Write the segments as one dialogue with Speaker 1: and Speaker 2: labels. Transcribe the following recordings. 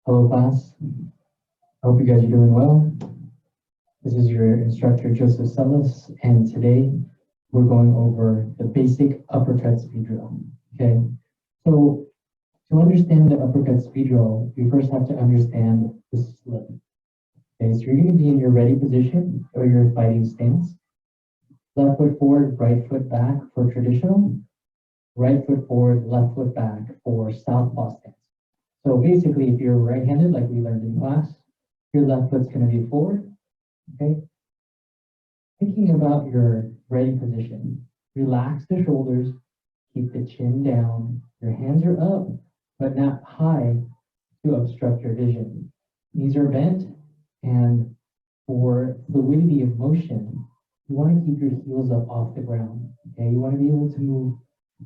Speaker 1: Hello class, I hope you guys are doing well. This is your instructor Joseph Sellis, and today we're going over the basic uppercut speed drill. Okay, so to understand the uppercut speed drill, we first have to understand the slip. Okay, so you're going to be in your ready position or your fighting stance. Left foot forward, right foot back for traditional. Right foot forward, left foot back for southpaw stance. So basically, if you're right-handed, like we learned in class, your left foot's going to be forward. Okay. Thinking about your ready position, relax the shoulders, keep the chin down. Your hands are up, but not high to obstruct your vision. Knees are bent, and for fluidity of motion, you want to keep your heels up off the ground. Okay, you want to be able to move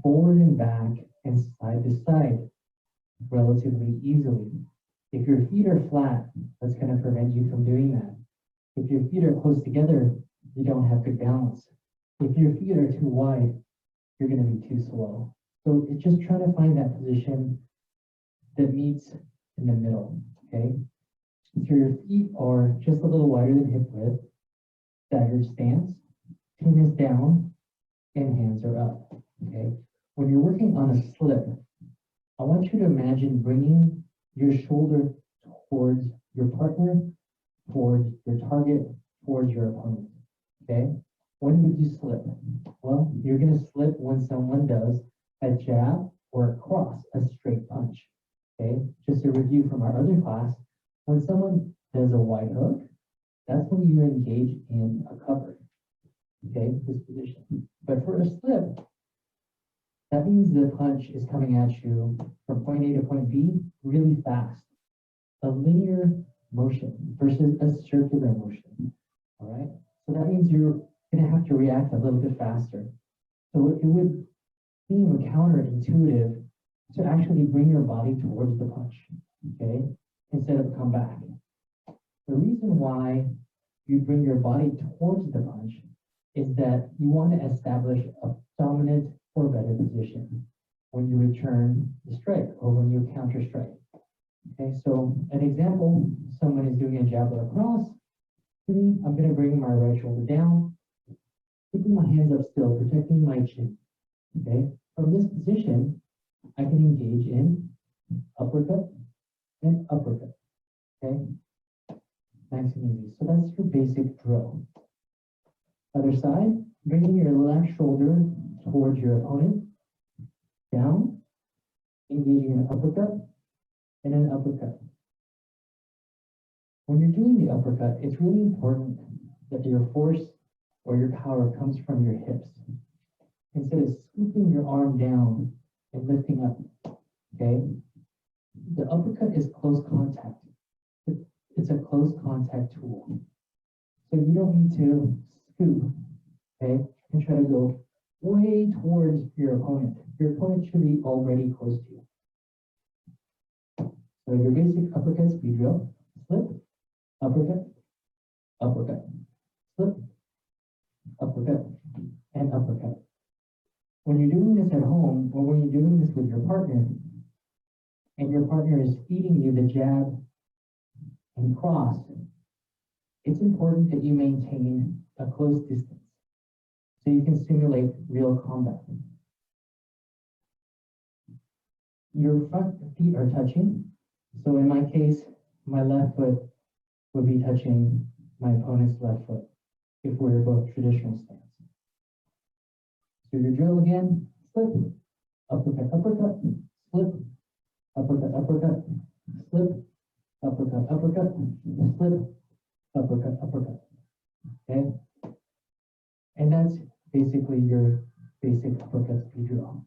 Speaker 1: forward and back and side to side relatively easily. If your feet are flat, that's going to prevent you from doing that. If your feet are close together, you don't have good balance. If your feet are too wide, you're going to be too slow. So it's just trying to find that position that meets in the middle, okay? So your feet are just a little wider than hip width, staggered stance, chin is down, and hands are up, okay? When you're working on a slip, I want you to imagine bringing your shoulder towards your partner, towards your target, towards your opponent, okay? When would you slip? Well, you're going to slip when someone does a jab or a cross, a straight punch, okay? Just a review from our other class, when someone does a wide hook, that's when you engage in a cover, okay, this position. But for a slip, that means the punch is coming at you from point A to point B really fast. A linear motion versus a circular motion, all right? So that means you're going to have to react a little bit faster. So it would seem counterintuitive to actually bring your body towards the punch, okay, instead of come back. The reason why you bring your body towards the punch is that you want to establish a dominant or better position when you return the strike or when you counter strike. Okay, so an example, someone is doing a jab or a cross. To me, I'm going to bring my right shoulder down, keeping my hands up still, protecting my chin. Okay, from this position, I can engage in uppercut and uppercut. Okay, nice and easy. So that's your basic drill. Other side, bringing your left shoulder towards your opponent, down, engaging an uppercut and an uppercut. When you're doing the uppercut, it's really important that your force or your power comes from your hips. Instead of scooping your arm down and lifting up, okay? The uppercut is close contact. It's a close contact tool. So you don't need to scoop, okay, and try to go way towards your opponent. Your opponent should be already close to you. So your basic uppercut speed drill, slip, uppercut, uppercut, slip, uppercut, and uppercut. When you're doing this at home, or when you're doing this with your partner, and your partner is feeding you the jab and cross, it's important that you maintain a close distance so you can simulate real combat. Your front feet are touching. So in my case, my left foot would be touching my opponent's left foot if we're both traditional stance. So your drill again, slip, uppercut, uppercut, slip, uppercut, uppercut, slip, uppercut, uppercut, slip, uppercut, uppercut. Okay? And that's basically your basic uppercut speed drill.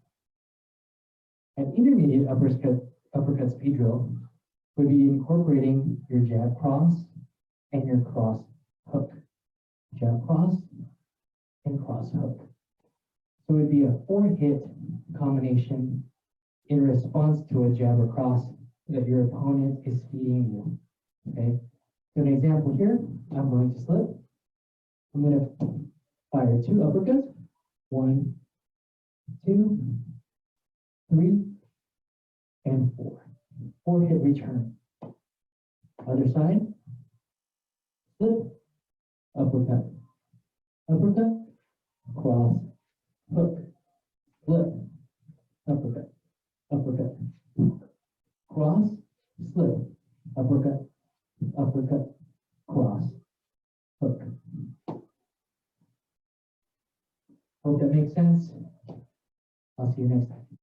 Speaker 1: An intermediate uppercut speed drill would be incorporating your jab cross and your cross hook. Jab cross and cross hook. So it would be a 4-hit combination in response to a jab or cross that your opponent is feeding you. Okay? So an example here, I'm going to slip. I'm going to fire 2 uppercuts. 1, 2, 3, and 4. 4-hit return. Other side, slip, uppercut, uppercut, cross, hook, slip, uppercut, uppercut, cross, slip, uppercut, uppercut, cross, hook. Hope that makes sense. I'll see you next time.